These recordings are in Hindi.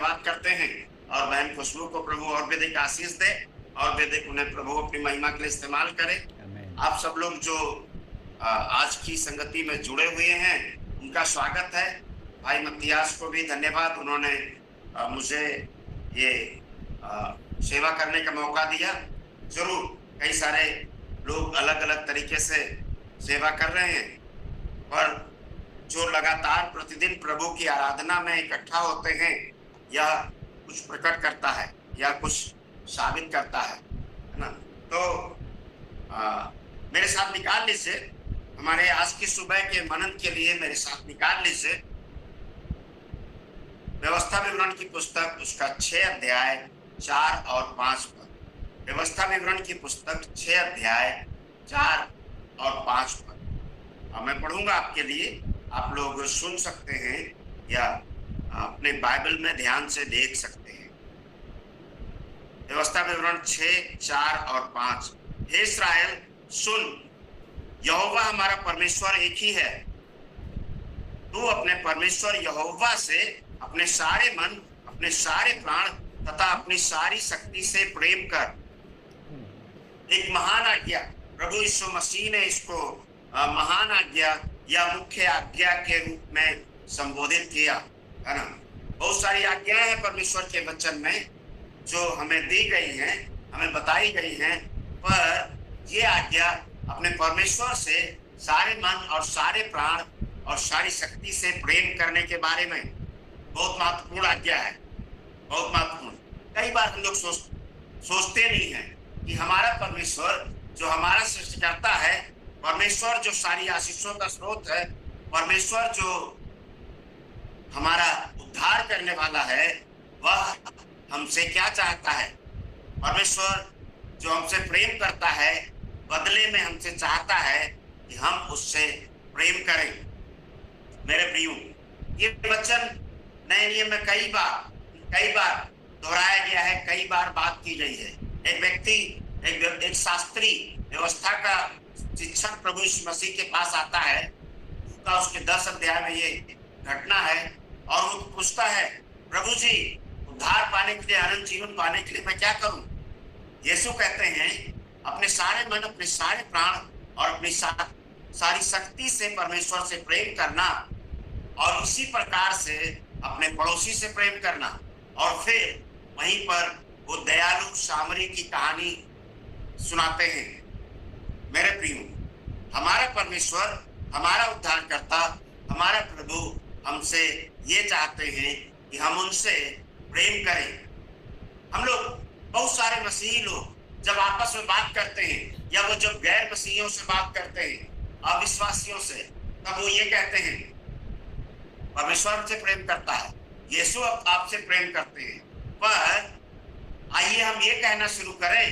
धन्यवाद करते हैं और बहन खुशबू को प्रभु और भी अधिक आशीष दे और भी अधिक उन्हें प्रभु अपनी महिमा के लिए इस्तेमाल करे। आप सब लोग जो आज की संगति में जुड़े हुए हैं उनका स्वागत है। भाई मत्तियास को भी धन्यवाद, उन्होंने मुझे ये सेवा करने का मौका दिया। जरूर कई सारे लोग अलग अलग तरीके से सेवा कर रहे हैं, पर जो लगातार प्रतिदिन प्रभु की आराधना में इकट्ठा होते हैं, यह कुछ प्रकट करता है या कुछ साबित करता है ना। तो मेरे साथ निकाल लीजिए, हमारे आज की सुबह के मनन के लिए मेरे साथ निकाल लीजिए व्यवस्था विवरण की पुस्तक, उसका 6 अध्याय 4 और 5 पद। व्यवस्था विवरण की पुस्तक 6 अध्याय 4 और 5 पद मैं पढ़ूंगा आपके लिए। आप लोग सुन सकते हैं या अपने बाइबल में ध्यान से देख सकते हैं। व्यवस्था विवरण 6, 4 और 5। हे इस्राएल सुन, यहोवा हमारा परमेश्वर एक ही है। तू अपने परमेश्वर यहोवा से अपने सारे मन, अपने सारे प्राण तथा अपनी सारी शक्ति से प्रेम कर। एक महान आज्ञा, प्रभु यीशु मसीह ने इसको महान आज्ञा या मुख्य आज्ञा के रूप में संबोधित किया है ना। बहुत सारी आज्ञाएं हैं परमेश्वर के वचन में जो हमें दी गई हैं, हमें बताई गई हैं, पर ये आज्ञा अपने परमेश्वर से सारे मन और सारे प्राण और सारी शक्ति से प्रेम करने के बारे में बहुत महत्वपूर्ण आज्ञा है, बहुत महत्वपूर्ण। कई बार हम लोग सोचते नहीं हैं कि हमारा परमेश्वर जो हमारा सृष्टिकर्ता है, परमेश्वर जो सारी आशीषों का स्रोत है, परमेश्वर जो हमारा उद्धार करने वाला है, वह हमसे क्या चाहता है। परमेश्वर जो हमसे प्रेम करता है, बदले में हमसे चाहता है कि हम उससे प्रेम करें। मेरे प्रियो, ये वचन नए नियम में कई बार दोहराया गया है, कई बार बात की गई है। एक व्यक्ति, एक शास्त्री, व्यवस्था का शिक्षक प्रभु यीशु मसीह के पास आता है। उसके 10 अध्याय में ये घटना है और वो पूछता है, प्रभु जी उद्धार पाने के लिए, अनंत जीवन पाने के लिए मैं क्या करूं। यीशु कहते हैं अपने सारे मन, अपने सारे प्राण और अपनी सारी शक्ति से परमेश्वर से प्रेम करना और इसी प्रकार से अपने पड़ोसी से प्रेम करना। और फिर वहीं पर वो दयालु सामरी की कहानी सुनाते हैं। मेरे प्रियो, हमारा परमेश्वर, हमारा उद्धारकर्ता, हमारा प्रभु हमसे ये चाहते हैं कि हम उनसे प्रेम करें। हम लोग, बहुत सारे मसीही लोग जब आपस में बात करते हैं या वो जब गैर मसीहियों से बात करते हैं, अविश्वासियों से, तब वो ये कहते हैं परमेश्वर हमसे प्रेम करता है, यीशु आपसे प्रेम करते हैं। पर आइए हम ये कहना शुरू करें,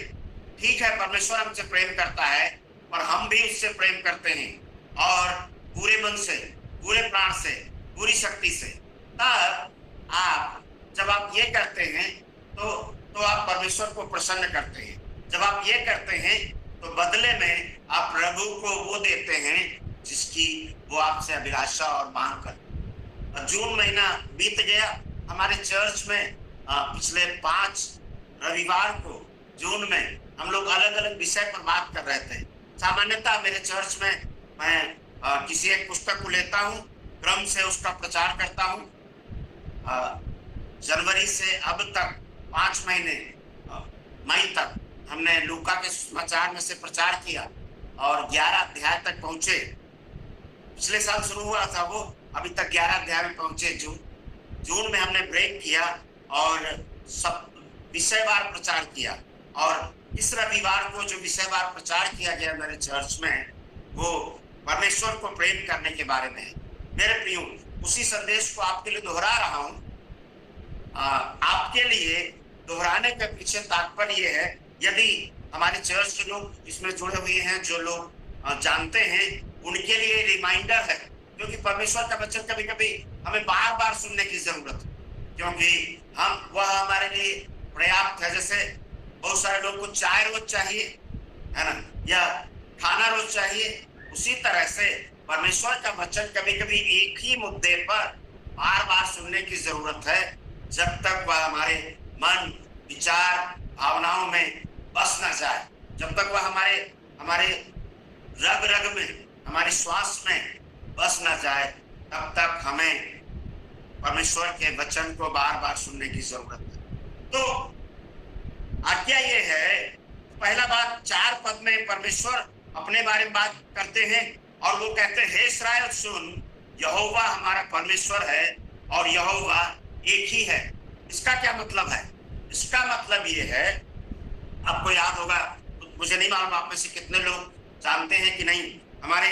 ठीक है परमेश्वर हमसे प्रेम करता है, पर हम भी उससे प्रेम करते हैं और पूरे मन से, पूरे प्राण से, पूरी शक्ति से। तब जब आप ये करते हैं तो आप परमेश्वर को प्रसन्न करते हैं। जब आप ये करते हैं तो बदले में आप प्रभु को वो देते हैं जिसकी वो आपसे अभिलाषा और मांग करते। जून महीना बीत गया, हमारे चर्च में पिछले 5 रविवार को जून में हम लोग अलग अलग विषय पर बात कर रहे थे। सामान्यतः मेरे चर्च में मैं किसी एक पुस्तक को लेता हूँ, क्रम से उसका प्रचार करता हूँ। जनवरी से अब तक 5 महीने मई तक हमने लूका के समाचार में से प्रचार किया और 11 अध्याय तक पहुंचे। पिछले साल शुरू हुआ था वो, अभी तक 11 अध्याय में पहुंचे। जून में हमने ब्रेक किया और सब विषयवार प्रचार किया। और इस रविवार को जो विषयवार प्रचार किया गया मेरे चर्च में, वो परमेश्वर को प्रेम करने के बारे में है। मेरे प्रियो, उसी संदेश को आपके लिए दोहरा रहा हूं। आपके लिए दोहराने के पीछे तात्पर्य ये है, यदि हमारे चर्च के लोग इसमें जुड़े हुए हैं, जो लोग जानते हैं, उनके लिए रिमाइंडर है, क्योंकि परमेश्वर का वचन कभी कभी हमें बार बार सुनने की जरूरत है, क्योंकि वह हमारे लिए पर्याप्त है। जैसे बहुत सारे लोग को चाय रोज चाहिए, है ना, या खाना रोज चाहिए, उसी तरह से परमेश्वर का वचन कभी कभी एक ही मुद्दे पर बार बार सुनने की जरूरत है, जब तक वह हमारे मन, विचार, भावनाओं में बस ना जाए, जब तक वह हमारे हमारे रग रग में, हमारे श्वास में बस ना जाए, तब तक हमें परमेश्वर के वचन को बार बार सुनने की जरूरत है। तो आज्ञा ये है, पहला बात 4 पद में परमेश्वर अपने बारे में बात करते हैं और वो कहते हैं, हे इस्राएल सुन, यहोवा हमारा परमेश्वर है और यहोवा एक ही है। इसका क्या मतलब है? इसका मतलब ये है, आपको याद होगा, मुझे नहीं मालूम आप में से कितने लोग जानते हैं कि नहीं, हमारे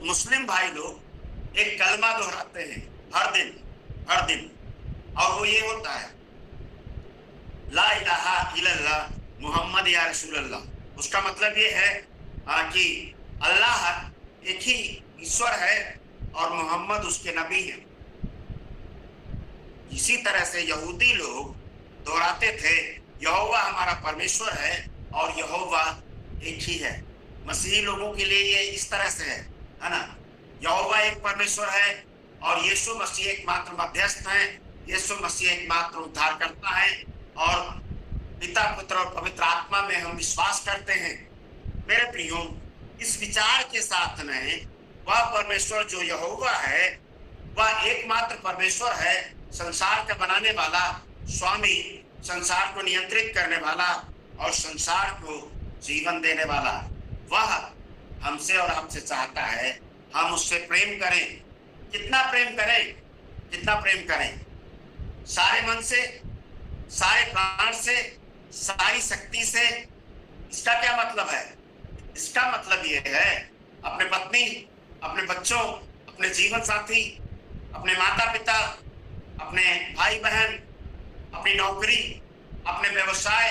मुस्लिम भाई लोग एक कलमा दोहराते हैं हर दिन, और वो ये होता है, ला इलाहा इल्लल्लाह मुहम्मद या रसूलुल्लाह। उसका मतलब ये है कि अल्लाह एक ही ईश्वर है और मोहम्मद उसके नबी हैं। इसी तरह से यहूदी लोग दोहराते थे, यहोवा हमारा परमेश्वर है और यहोवा एक ही है। मसीही लोगों के लिए ये इस तरह से है ना, यहोवा एक परमेश्वर है और यीशु मसीह एकमात्र मध्यस्थ है, यीशु मसीह एकमात्र उद्धार करता है और पिता, पुत्र और पवित्र आत्मा में हम विश्वास करते हैं। मेरे प्रियो, इस विचार के साथ में वह परमेश्वर जो यहोवा है, वह एकमात्र परमेश्वर है, संसार का बनाने वाला, स्वामी, संसार को नियंत्रित करने वाला और संसार को जीवन देने वाला। वह हमसे और हमसे चाहता है हम उससे प्रेम करें। कितना प्रेम करें? कितना प्रेम करें? सारे मन से, सारे प्राण से, सारी शक्ति से। इसका क्या मतलब है? इसका मतलब ये है, अपने पत्नी, अपने बच्चों, अपने जीवन साथी, अपने माता पिता, अपने भाई बहन, अपनी नौकरी, अपने व्यवसाय,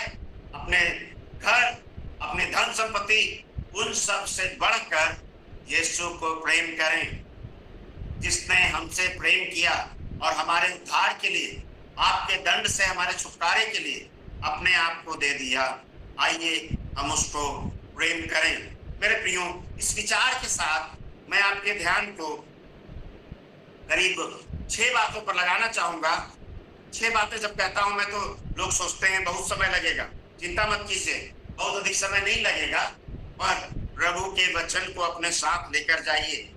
अपने घर, अपने धन संपत्ति, उन सब से बढ़कर यीशु को प्रेम करें, जिसने हमसे प्रेम किया और हमारे उद्धार के लिए, आपके दंड से हमारे छुटकारे के लिए अपने आप को दे दिया। आइए हम उसको प्रेम करें। मेरे प्रियो, इस विचार के साथ मैं आपके ध्यान को करीब 6 बातों पर लगाना चाहूंगा। 6 बातें जब कहता हूं मैं तो लोग सोचते हैं बहुत समय लगेगा। चिंता मत कीजिए, बहुत अधिक समय नहीं लगेगा, पर प्रभु के वचन को अपने साथ लेकर जाइए।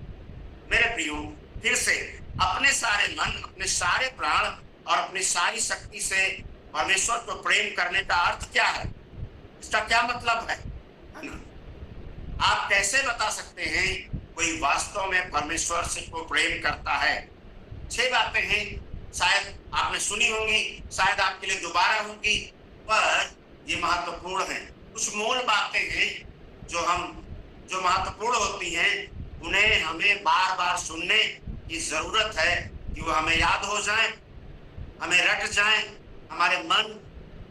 मेरे प्रियो, फिर से अपने सारे मन, अपने सारे प्राण और अपनी सारी शक्ति से परमेश्वर को प्रेम करने का अर्थ क्या है? इसका क्या मतलब है ना? आप कैसे बता सकते हैं कोई वास्तव में परमेश्वर से को प्रेम करता है? 6 बातें हैं, शायद आपने सुनी होंगी, शायद आपके लिए दोबारा होंगी, पर ये महत्वपूर्ण है। कुछ मूल बातें हैं जो महत्वपूर्ण होती हैं, उन्हें हमें बार बार सुनने की जरूरत है कि वो हमें याद हो जाए, हमें रट जाए, हमारे मन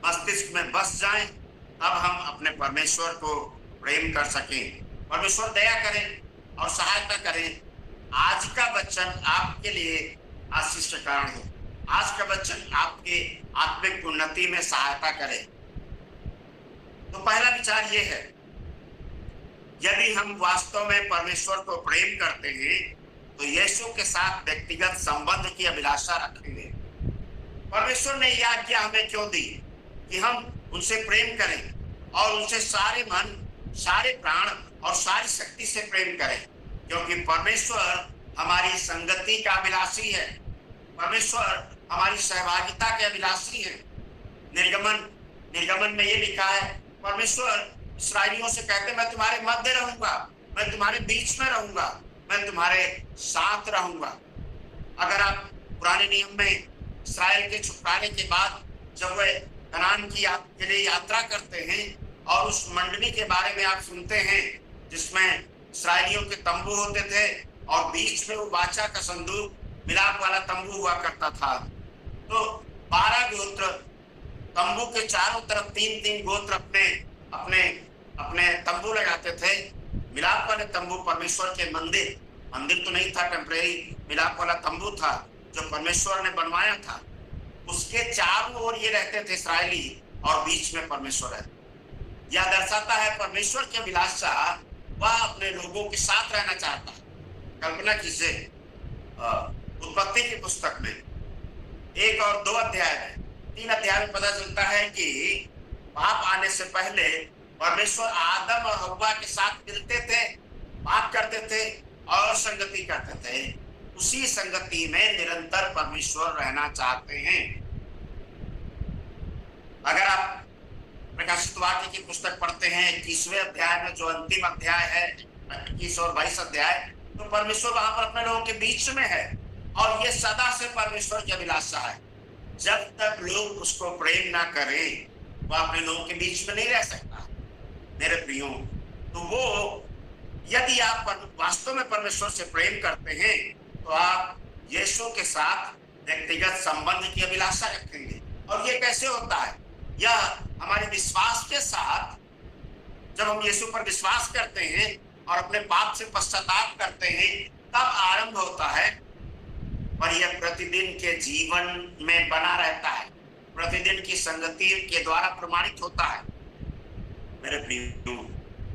मस्तिष्क में बस जाए, तब हम अपने परमेश्वर को प्रेम कर सकें। परमेश्वर दया करें और सहायता करें। आज का वचन आपके लिए आशीष का कारण है। आज का वचन आपके आत्मिक उन्नति में सहायता करे। तो पहला विचार ये है, यदि हम वास्तव में परमेश्वर को प्रेम करते हैं तो यीशु के साथ व्यक्तिगत संबंध की अभिलाषा रखेंगे। परमेश्वर ने यह आज्ञा हमें क्यों दी कि हम उनसे प्रेम करें और उनसे सारे मन, सारे प्राण और सारी शक्ति से प्रेम करें? क्योंकि परमेश्वर हमारी संगति का अभिलाषी है, परमेश्वर हमारी सहभागिता के अभिलाषी है। निर्गमन में ये लिखा है, परमेश्वर इस्राएलियों से कहते, मैं तुम्हारे मध्य रहूंगा, मैं तुम्हारे बीच में रहूंगा, मैं तुम्हारे साथ रहूंगा। अगर आप पुराने नियम में इस्राएल के छुटकारे के बाद जब वे कनान के लिए यात्रा करते हैं और उस मंडली के बारे में आप सुनते हैं जिसमें इस्राएलियों के तंबू होते थे और बीच में वो वाचा का संदूक, मिलाप वाला तंबू हुआ करता था। तो 12 गोत्र, तंबू के चारों तरफ 3-3 गोत्र अपने तंबू लगाते थे। मिलाप वाले तंबू परमेश्वर के मंदिर तो नहीं था, टेम्परेरी मिलाप वाला तंबू था जो परमेश्वर ने बनवाया था। उसके चारों ओर ये रहते थे इस्राएली और बीच में परमेश्वर है। यह दर्शाता है परमेश्वर की अभिलाषा, वह अपने लोगों के साथ रहना चाहता है। कल्पना कीजिए, उत्पत्ति की पुस्तक में 1 और 2 अध्याय में, 3 अध्याय में पता चलता है कि पाप आने से पहले परमेश्वर आदम और हव्वा के साथ मिलते थे, बात करते थे और संगति करते थे। उसी संगति में निरंतर परमेश्वर रहना चाहते हैं। अगर आप प्रकाशित वाक्य की पुस्तक पढ़ते हैं 21वें अध्याय में, जो अंतिम अध्याय है 21 और 22 अध्याय, तो परमेश्वर वहां पर अपने लोगों के बीच में है और ये सदा से परमेश्वर की अभिलाषा है। जब तक लोग उसको प्रेम ना करें, वह अपने लोगों के बीच में नहीं रह सकता। मेरे प्रियो, तो वो यदि आप वास्तव में परमेश्वर से प्रेम करते हैं तो आप यीशु के साथ व्यक्तिगत संबंध की अभिलाषा रखेंगे। और ये कैसे होता है? यह हमारे विश्वास के साथ, जब हम यीशु पर विश्वास करते हैं और अपने पाप से पश्चाताप करते हैं, तब आरंभ होता है। पर यह प्रतिदिन के जीवन में बना रहता है, प्रतिदिन की संगति के द्वारा प्रमाणित होता है। मेरे प्रियो,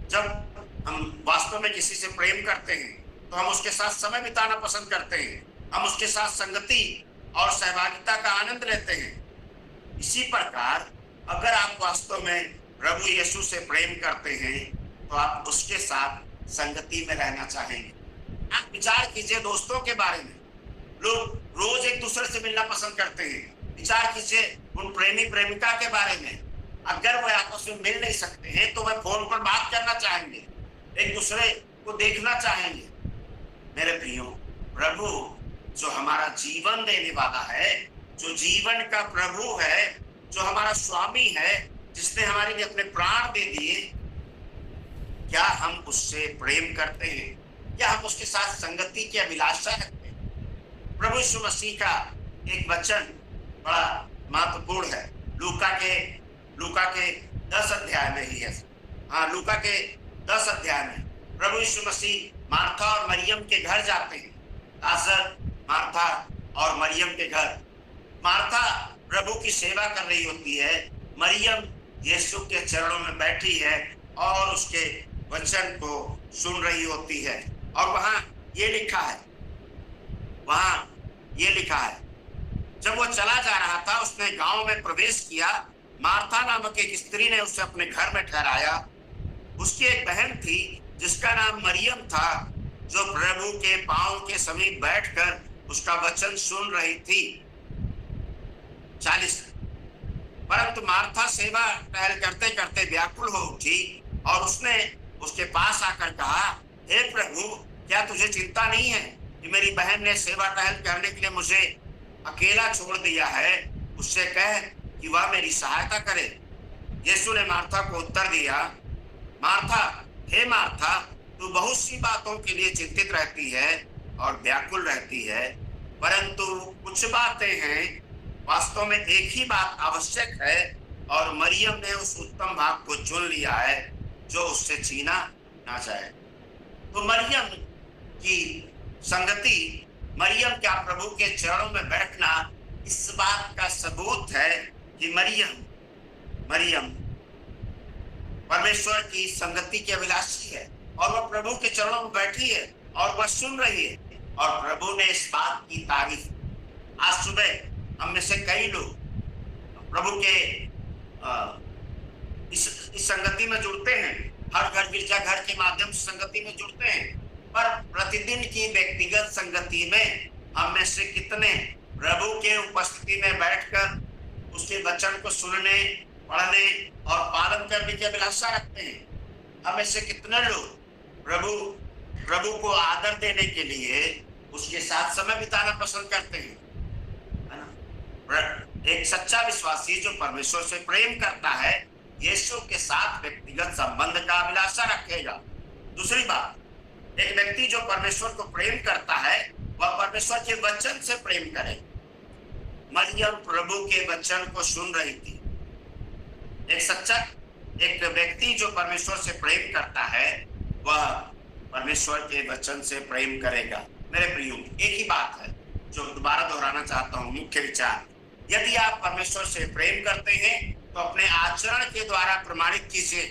जब हम वास्तव में किसी से प्रेम करते हैं तो हम उसके साथ समय बिताना पसंद करते हैं, हम उसके साथ संगति और सहभागिता का आनंद लेते हैं। इसी प्रकार अगर आप वास्तव में प्रभु यीशु से प्रेम करते हैं तो आप उसके साथ संगति में रहना चाहेंगे। आप विचार कीजिए दोस्तों के बारे में। लोग रोज एक दूसरे से मिलना पसंद करते हैं। विचार कीजिए उन प्रेमी प्रेमिका के बारे में। अगर वह आपस में मिल नहीं सकते हैं तो वह फोन पर बात करना चाहेंगे, एक दूसरे को देखना चाहेंगे। मेरे प्रियो, प्रभु जो हमारा जीवन देने वाला है, जो जीवन का प्रभु है, जो हमारा स्वामी है, जिसने हमारे लिए अपने प्राण दे दिए, क्या हम उससे प्रेम करते हैं? क्या हम उसके साथ संगति की अभिलाषा रखते हैं? प्रभु यीशु मसीह का एक वचन बड़ा महत्वपूर्ण है। लूका के 10 अध्याय में ही है। हाँ, लूका के 10 अध्याय में प्रभु यीशु मसीह मार्था और मरियम के घर जाते हैं। लाजर, मार्था और मरियम के घर। मार्था प्रभु की सेवा कर रही होती है, मरियम यीशु के चरणों में बैठी है और उसके वचन को सुन रही होती है। और वहां ये लिखा है, जब वो चला जा रहा था, उसने गांव में प्रवेश किया। मार्था नामक एक स्त्री ने उसे अपने घर में ठहराया। उसकी एक बहन थी जिसका नाम मरियम था, जो प्रभु के पांव के समीप बैठकर उसका वचन सुन रही थी। 40। परंतु मार्था सेवा टहल करते करते व्याकुल हो उठी और उसने उसके पास आकर कहा, हे प्रभु, क्या तुझे चिंता नहीं है कि मेरी बहन ने सेवा टहल करने के लिए मुझे अकेला छोड़ दिया है? उससे कह कि वह मेरी सहायता करे। यीशु ने मार्था को उत्तर दिया, मार्था, हे मार्था, तू बहुत सी बातों के लिए चिंतित रहती है और व्याकुल रहती है, परंतु कुछ बातें हैं, वास्तव में एक ही बात आवश्यक है, और मरियम ने उस उत्तम भाग को चुन लिया है जो उससे छीना ना जाए। तो मरियम की संगति, मरियम का प्रभु के चरणों में बैठना इस बात का सबूत है कि मरियम परमेश्वर की संगति की अभिलाषी है और वह प्रभु के चरणों में बैठी है और वह सुन रही है। और प्रभु ने इस बात की तारीफ, आज सुबह हम में से कई लोग प्रभु के इस संगति में जुड़ते हैं, हर घर गिरजा घर के माध्यम से संगति में जुड़ते हैं, पर प्रतिदिन की व्यक्तिगत संगति में हम में से कितने प्रभु के उपस्थिति में बैठकर उसके वचन को सुनने, पढ़ने और पालन करने की अभिलाषा रखते हैं? हमें से कितने लोग प्रभु को आदर देने के लिए उसके साथ समय बिताना पसंद करते हैं, है ना? एक सच्चा विश्वासी जो परमेश्वर से प्रेम करता है, यीशु के साथ व्यक्तिगत संबंध का अभिलाषा रखेगा। दूसरी बात, एक व्यक्ति जो परमेश्वर को प्रेम करता है, वह परमेश्वर के वचन से प्रेम करे। मरियम प्रभु के वचन को सुन रही थी। एक व्यक्ति जो परमेश्वर से प्रेम करता है, वह परमेश्वर के वचन से प्रेम करेगा। मेरे प्रियो, एक ही बात है जो दोबारा दोहराना चाहता हूं, मुख्य विचार, यदि आप परमेश्वर से प्रेम करते हैं तो अपने आचरण के द्वारा प्रमाणित कीजिए।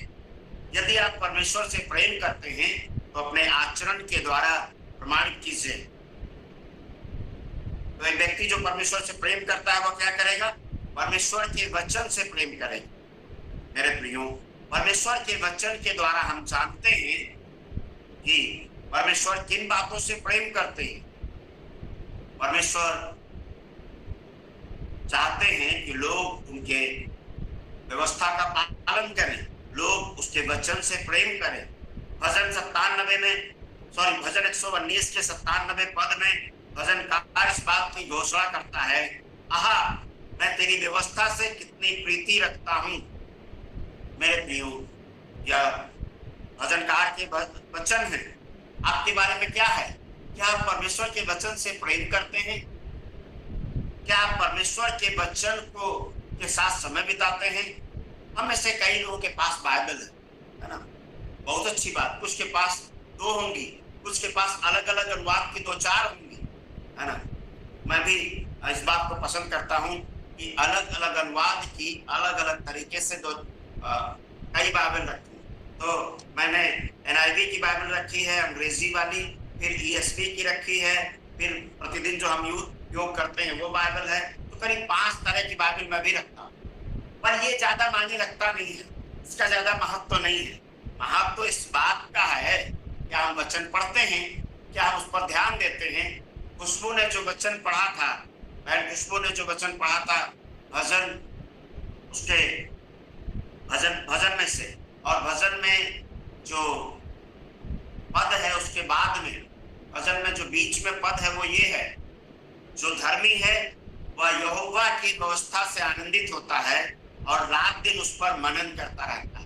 यदि आप परमेश्वर से प्रेम करते हैं तो अपने आचरण के द्वारा प्रमाणित कीजिए। तो एक व्यक्ति जो परमेश्वर से प्रेम करता है वो क्या करेगा? परमेश्वर के वचन से प्रेम करेगा। मेरे प्रियो, परमेश्वर के वचन के द्वारा हम जानते हैं कि परमेश्वर किन बातों से प्रेम करते हैं। परमेश्वर चाहते हैं कि लोग उनके व्यवस्था का पालन करें, लोग उसके वचन से प्रेम करें। भजन 97 में भजन 119 के 97 पद में भजनकार इस बात की घोषणा करता है, आहा मैं तेरी व्यवस्था से कितनी प्रीति रखता हूं। मेरे प्रियो, यह भजनकार के वचन है। आपके बारे में क्या है? क्या आप परमेश्वर के वचन से प्रेम करते हैं? क्या आप परमेश्वर के वचन को के साथ समय बिताते हैं? हम में से कई लोगों के पास बाइबल है ना, बहुत अच्छी बात। कुछ के पास 2 होंगी, कुछ के पास अलग अलग अनुवाद की 2-4 होंगी, है ना। मैं भी इस बात को पसंद करता हूँ कि अलग अलग अनुवाद की अलग अलग तरीके से कई बाइबल रखी। तो मैंने NIV की बाइबल रखी है, अंग्रेजी वाली, फिर ESV की रखी है, फिर प्रतिदिन जो हम योग करते हैं वो बाइबल है। तो करीब 5 तरह की बाइबल मैं भी रखता हूँ, पर ये ज्यादा मायने रखता नहीं है, इसका ज्यादा महत्व तो नहीं है। महत्व इस बात का है क्या हम वचन पढ़ते हैं, क्या हम उस पर ध्यान देते हैं। खुशबू ने जो वचन पढ़ा था, बहन खुशबू ने जो वचन पढ़ा था भजन, उसके भजन में से, और भजन में जो पद है उसके बाद में, भजन में जो बीच में पद है वो ये है, जो धर्मी है वह यहोवा की व्यवस्था से आनंदित होता है और रात दिन उस पर मनन करता रहता है।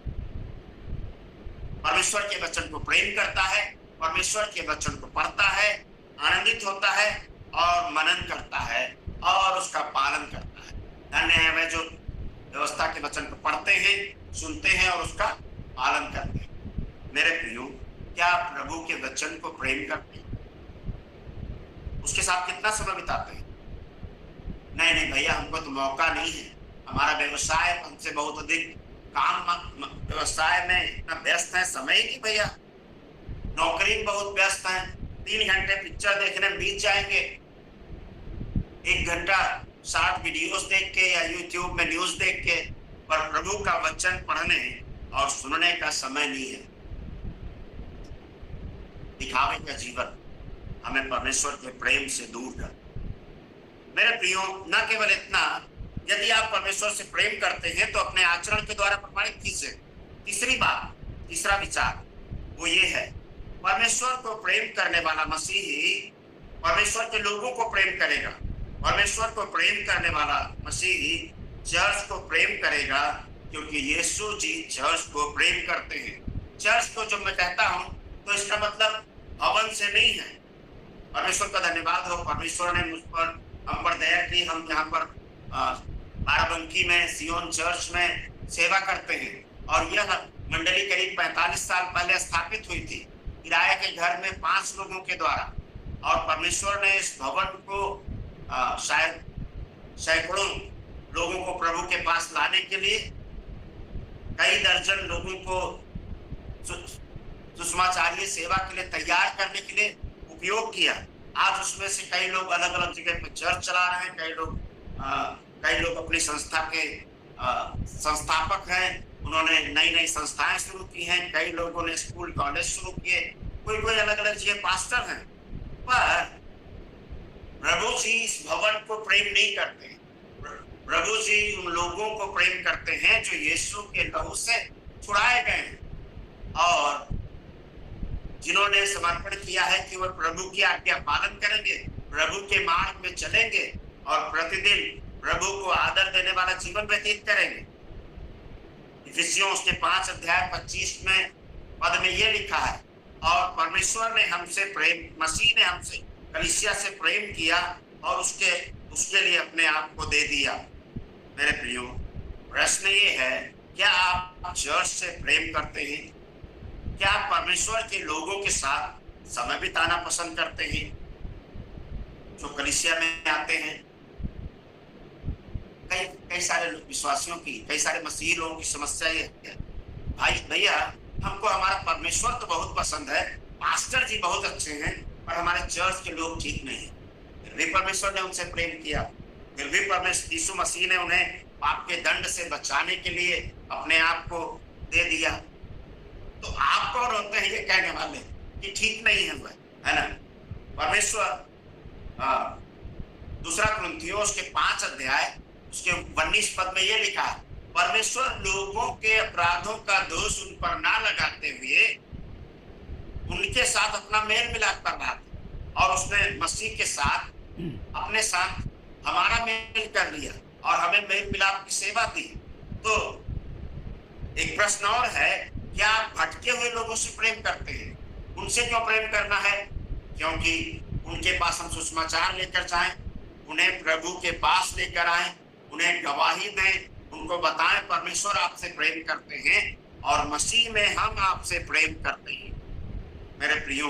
परमेश्वर के वचन को प्रेम करता है, परमेश्वर के वचन को पढ़ता है, आनंदित होता है और मनन करता है और उसका पालन करता है। धन्य है वह जो व्यवस्था के वचन को पढ़ते हैं, सुनते हैं और उसका पालन करते हैं। मेरे प्रियो, क्या आप प्रभु के वचन को प्रेम करते हैं? उसके साथ कितना समय बिताते हैं? नहीं भैया, हमको तो मौका नहीं है, हमारा व्यवसाय हमसे बहुत अधिक काम, व्यवसाय में इतना व्यस्त है, समय ही नहीं भैया, नौकरी में बहुत व्यस्त है, 3 घंटे पिक्चर देखने में बीत जाएंगे, 1 घंटा शॉर्ट वीडियोस देख के या यूट्यूब में न्यूज देख के, पर प्रभु का वचन पढ़ने और सुनने का समय नहीं है। दिखावे का जीवन हमें परमेश्वर के प्रेम से दूर कर। मेरे प्रियो, न केवल इतना, यदि आप परमेश्वर से प्रेम करते हैं तो अपने आचरण के द्वारा प्रमाणित कीजिए। तीसरी बात, तीसरा विचार वो ये है, परमेश्वर को प्रेम करने वाला मसीही परमेश्वर के लोगों को प्रेम करेगा। परमेश्वर को प्रेम करने वाला मसीही चर्च को प्रेम करेगा, क्योंकि यीशु जी चर्च को प्रेम करते हैं। चर्च को जब मैं कहता हूं तो इसका मतलब भवन से नहीं है। परमेश्वर का धन्यवाद हो, परमेश्वर ने मुझ पर, हम पर दया की। हम यहाँ पर बाराबंकी में सियोन चर्च में सेवा करते हैं, और यह मंडली करीब 45 साल पहले स्थापित हुई थी, किराए के घर में 5 लोगों के द्वारा। और परमेश्वर ने इस भवन को शायद सैकड़ों लोगों को प्रभु के पास लाने के लिए, कई दर्जन लोगों को सुषमाचार्य सेवा के लिए तैयार करने के लिए उपयोग किया। आज उसमें से कई लोग अलग अलग जगह पर चर्च चला रहे हैं, कई लोग अपनी संस्था के संस्थापक हैं, उन्होंने नई नई संस्थाएं शुरू की हैं, कई लोगों ने स्कूल कॉलेज शुरू किए, कोई अलग अलग जगह पास्टर हैं। पर प्रभु जी इस भवन को प्रेम नहीं करते। प्रभु जी उन लोगों को प्रेम करते हैं जो यीशु के लहू से छुड़ाए गए हैं और जिन्होंने समर्पण किया है कि वह प्रभु की आज्ञा पालन करेंगे, प्रभु के मार्ग में चलेंगे और प्रतिदिन प्रभु को आदर देने वाला जीवन व्यतीत करेंगे। इफिसियों उसके 5 अध्याय 25 में पद में यह लिखा है, और परमेश्वर ने हमसे प्रेम, मसीह ने हमसे कलीसिया से प्रेम किया और उसके लिए अपने आप को दे दिया। मेरे प्रियो, प्रश्न ये है, क्या आप चर्च से प्रेम करते हैं? क्या आप परमेश्वर के लोगों के साथ समय बिताना पसंद करते हैं जो कलीसिया में आते हैं? कई सारे विश्वासियों की, कई सारे मसीही लोगों की समस्या ये है, भाई भैया हमको हमारा परमेश्वर तो बहुत पसंद है, पास्टर जी बहुत अच्छे हैं, पर हमारे चर्च के लोग ठीक नहीं है। भी परमेश्वर ने उनसे प्रेम किया, फिर भी परमेश्वर यीशु मसीह ने उन्हें पाप के दंड से बचाने के लिए अपने आप को दे दिया। तो आप कौन होते हैं ये कहने वाले कि ठीक नहीं है वह, है ना? परमेश्वर दूसरा कुरिन्थियों के 5 अध्याय उसके 19 पद में ये लिखा है, परमेश्वर लोगों के अपराधों का दोष उन पर ना लगाते हुए उनके साथ अपना मेल मिलाप कर रहा था, और उसने मसीह के साथ अपने साथ हमारा मेल कर लिया और हमें मेल मिलाप की सेवा दी। तो एक प्रश्न और है, क्या आप भटके हुए लोगों से प्रेम करते हैं? उनसे क्यों प्रेम करना है? क्योंकि उनके पास हम सुसमाचार लेकर जाएं, उन्हें प्रभु के पास लेकर आए, उन्हें गवाही दें, उनको बताएं परमेश्वर आपसे प्रेम करते हैं और मसीह में हम आपसे प्रेम करते हैं। मेरे प्रियो,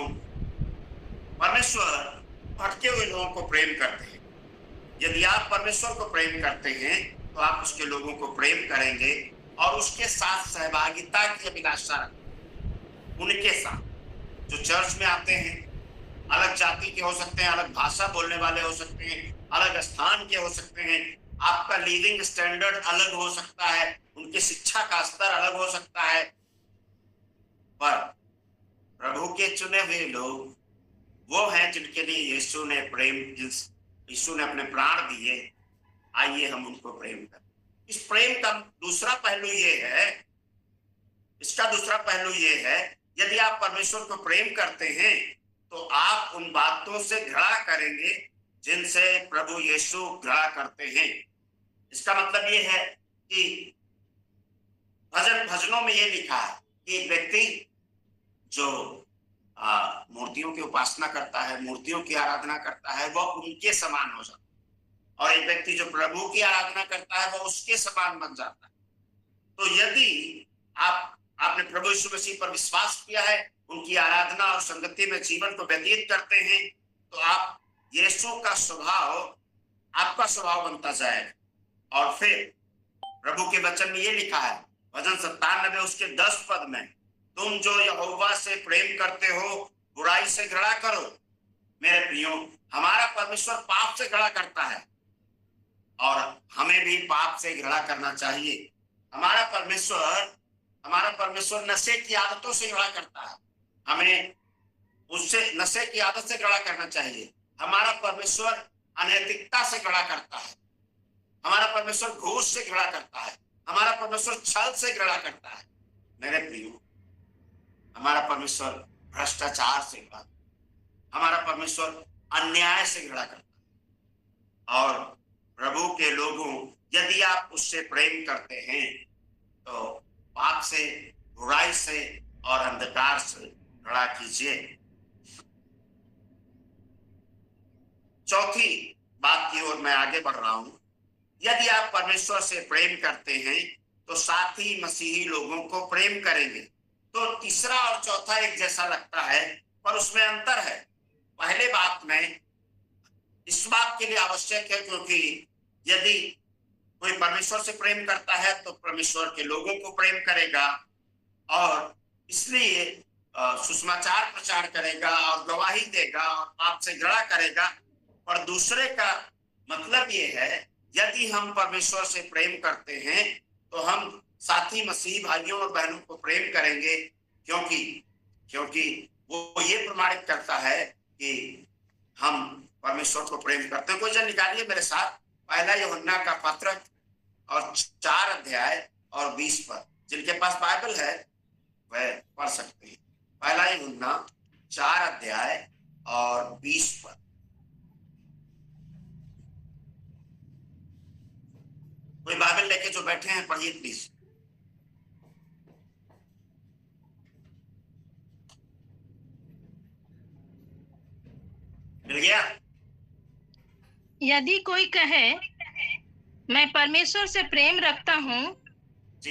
परमेश्वर भटके हुए लोगों को प्रेम करते हैं। यदि आप परमेश्वर को प्रेम करते हैं तो आप उसके लोगों को प्रेम करेंगे और उसके साथ सहभागिता की अभिलाषा रखें। उनके साथ जो चर्च में आते हैं, अलग जाति के हो सकते हैं, अलग भाषा बोलने वाले हो सकते हैं, अलग स्थान के हो सकते हैं, आपका लिविंग स्टैंडर्ड अलग हो सकता है, उनकी शिक्षा का स्तर अलग हो सकता है, पर प्रभु के चुने हुए लोग वो हैं जिनके लिए यीशु ने यीशु ने अपने प्राण दिए। आइए हम उनको प्रेम करें। इस प्रेम का दूसरा पहलू ये है, इसका दूसरा पहलू ये है, यदि आप परमेश्वर को प्रेम करते हैं तो आप उन बातों से घृणा करेंगे जिनसे प्रभु यीशु घृणा करते हैं। इसका मतलब ये है कि भजनों में ये लिखा है कि एक व्यक्ति जो मूर्तियों की उपासना करता है, मूर्तियों की आराधना करता है, वह उनके समान हो जाता है, और एक व्यक्ति जो प्रभु की आराधना करता है वह उसके समान बन जाता है। तो यदि आपने प्रभु यीशु मसीह पर विश्वास किया है, उनकी आराधना और संगति में जीवन को व्यतीत करते हैं, तो आप यीशु का स्वभाव, आपका स्वभाव बनता जाएगा। और फिर प्रभु के वचन में ये लिखा है, भजन 97 उसके 10 पद में, तुम जो यहोवा से प्रेम करते हो बुराई से घृणा करो। मेरे प्रियो, हमारा परमेश्वर पाप से घृणा करता है और हमें भी पाप से घृणा करना चाहिए। हमारा परमेश्वर नशे की आदतों से घृणा करता है, हमें उससे नशे की आदत से घृणा करना चाहिए। हमारा परमेश्वर अनैतिकता से घृणा करता है, हमारा परमेश्वर घूस से घृणा करता है, हमारा परमेश्वर छल से घृणा करता है। मेरे प्रियो, हमारा परमेश्वर भ्रष्टाचार से घृणा, हमारा परमेश्वर अन्याय से घृणा करता है। और प्रभु के लोगों, यदि आप उससे प्रेम करते हैं तो पाप से, बुराई से और अंधकार से घृणा कीजिए। चौथी बात की ओर मैं आगे बढ़ रहा हूं। यदि आप परमेश्वर से प्रेम करते हैं तो साथ ही मसीही लोगों को प्रेम करेंगे। तो तीसरा और चौथा एक जैसा लगता है, पर उसमें अंतर है। पहले बात में इस बात के लिए आवश्यक है, क्योंकि यदि कोई परमेश्वर से प्रेम करता है तो परमेश्वर के लोगों को प्रेम करेगा, और इसलिए सुसमाचार प्रचार करेगा और गवाही देगा और पाप से घृणा करेगा। पर दूसरे का मतलब ये है, यदि हम परमेश्वर से प्रेम करते हैं तो हम साथी मसीह भाइयों और बहनों को प्रेम करेंगे, क्योंकि वो ये प्रमाणित करता है कि हम परमेश्वर को प्रेम करते हैं। कोई जन निकालिए मेरे साथ पहला यूहन्ना का पत्र और 4 अध्याय और 20 पद। जिनके पास बाइबल है वह पढ़ सकते हैं। पहला यूहन्ना 4 अध्याय और 20 पद। कोई बाइबल लेके जो बैठे हैं पढ़िए प्लीज। मिल गया? यदि कोई कहे मैं परमेश्वर से प्रेम रखता हूँ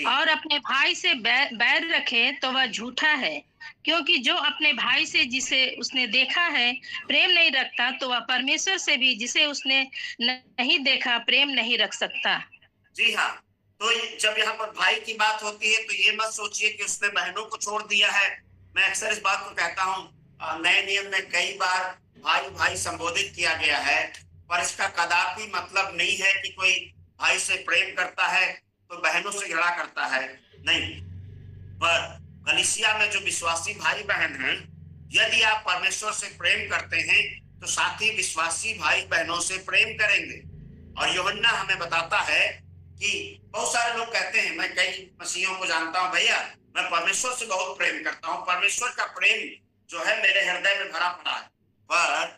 और अपने भाई से बैर रखे तो वह झूठा है, क्योंकि जो अपने भाई से जिसे उसने देखा है प्रेम नहीं रखता तो वह परमेश्वर से भी जिसे उसने नहीं देखा प्रेम नहीं रख सकता। जी हाँ, तो जब यहाँ पर भाई की बात होती है तो ये मत सोचिए कि उसने बहनों को छोड़ दिया है। मैं अक्सर इस बात को कहता हूँ, नए नियम में कई बार भाई भाई संबोधित किया गया है, पर इसका कदापि मतलब नहीं है कि कोई भाई से प्रेम करता है तो बहनों से झगड़ा करता है, नहीं। पर कलीसिया में जो विश्वासी भाई बहन हैं, यदि आप परमेश्वर से प्रेम करते हैं तो साथ ही विश्वासी भाई बहनों से प्रेम करेंगे। और यूहन्ना हमें बताता है कि बहुत सारे लोग कहते हैं, मैं कई मसीहियों को जानता हूं, भैया मैं परमेश्वर से बहुत प्रेम करता हूं, परमेश्वर का प्रेम जो है मेरे हृदय में भरा पड़ा है। पर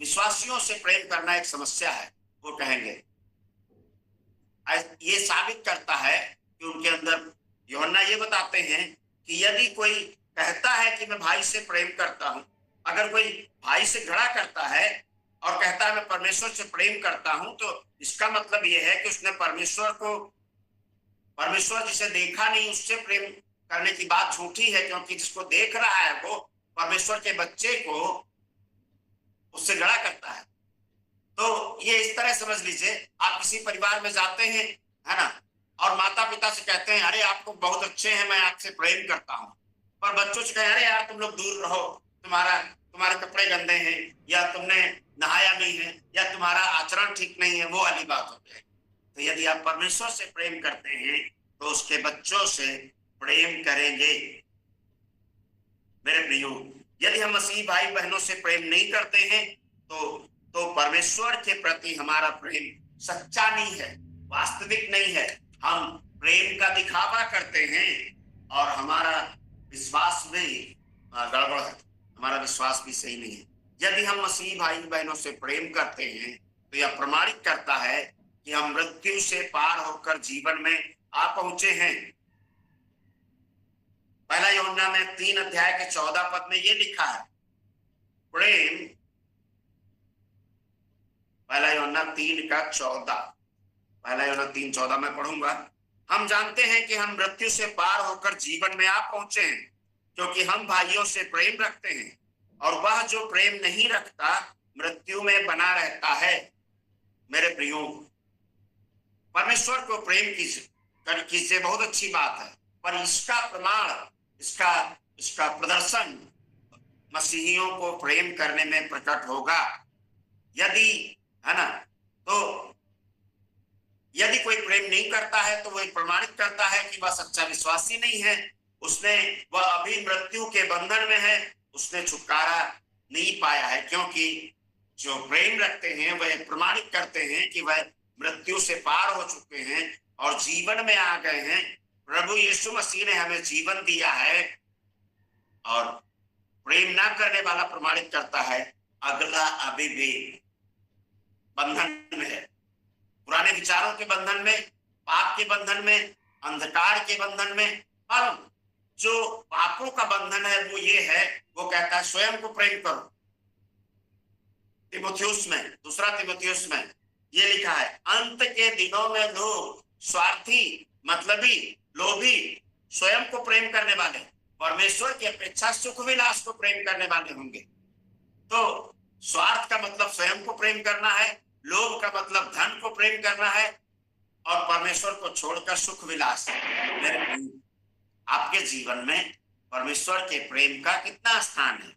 विश्वासियों से प्रेम करना एक समस्या है। वो कहेंगे, ये साबित करता है कि उनके अंदर, यूहन्ना ये बताते हैं कि यदि कोई कहता है कि मैं भाई से प्रेम करता हूं, अगर कोई भाई से झगड़ा करता है और कहता है मैं परमेश्वर से प्रेम करता हूं, तो इसका मतलब यह है कि उसने परमेश्वर जिसे देखा नहीं उससे प्रेम करने की बात झूठी है, क्योंकि जिसको देख रहा है वो परमेश्वर के बच्चे को उससे झगड़ा करता है। तो ये इस तरह समझ लीजिए, आप किसी परिवार में जाते हैं, है ना, और माता पिता से कहते हैं अरे आप तो बहुत अच्छे हैं, मैं आपसे प्रेम करता हूं, पर बच्चों से कहें अरे यार तुम लोग दूर रहो, तुम्हारे कपड़े गंदे हैं, या तुमने नहाया नहीं है, या तुम्हारा आचरण ठीक नहीं है, वो वाली बात होती है। तो यदि आप परमेश्वर से प्रेम करते हैं तो उसके बच्चों से प्रेम करेंगे। मेरे प्रियो, यदि हम मसीह भाई बहनों से प्रेम नहीं करते हैं तो परमेश्वर के प्रति हमारा प्रेम सच्चा नहीं है, वास्तविक नहीं है। हम प्रेम का दिखावा करते हैं और हमारा विश्वास भी गड़बड़ है, हमारा विश्वास भी सही नहीं है। यदि हम मसीह भाई बहनों से प्रेम करते हैं तो यह प्रमाणित करता है कि हम मृत्यु से पार होकर जीवन में आ पहुंचे हैं। पहला यूहन्ना में 3 अध्याय के 14 पद में ये लिखा है, प्रेम, पहला यूहन्ना 3:14 में पढ़ूंगा। हम जानते हैं कि हम मृत्यु से पार होकर जीवन में आ पहुंचे हैं क्योंकि हम भाइयों से प्रेम रखते हैं, और वह जो प्रेम नहीं रखता मृत्यु में बना रहता है। मेरे प्रियो, परमेश्वर को प्रेम कीजिए, बहुत अच्छी बात है, पर इसका प्रमाण, इसका प्रदर्शन मसीहियों को प्रेम करने में प्रकट होगा। यदि, है ना, तो यदि कोई प्रेम नहीं करता है तो वह प्रमाणित करता है कि वह सच्चा विश्वासी नहीं है, वह अभी मृत्यु के बंधन में है, उसने छुटकारा नहीं पाया है। क्योंकि जो प्रेम रखते हैं वह प्रमाणित करते हैं कि वह मृत्यु से पार हो चुके हैं और जीवन में आ गए हैं। प्रभु यीशु मसीह ने हमें जीवन दिया है, और प्रेम ना करने वाला प्रमाणित करता है अगला अभी भी बंधन में है, पुराने विचारों के बंधन में, पाप के बंधन में, अंधकार के बंधन में। और जो पापों का बंधन है वो ये है, वो कहता है स्वयं को प्रेम करो। दूसरा तिमुथियुस में ये लिखा है, अंत के दिनों में लोग स्वार्थी, मतलबी, लोभी, स्वयं को प्रेम करने वाले, परमेश्वर की अपेक्षा सुख विलास को प्रेम करने वाले होंगे। तो स्वार्थ का मतलब स्वयं को प्रेम करना है, लोभ का मतलब धन को प्रेम करना है, और परमेश्वर को छोड़कर सुख विलास। आपके जीवन में परमेश्वर के प्रेम का कितना स्थान है?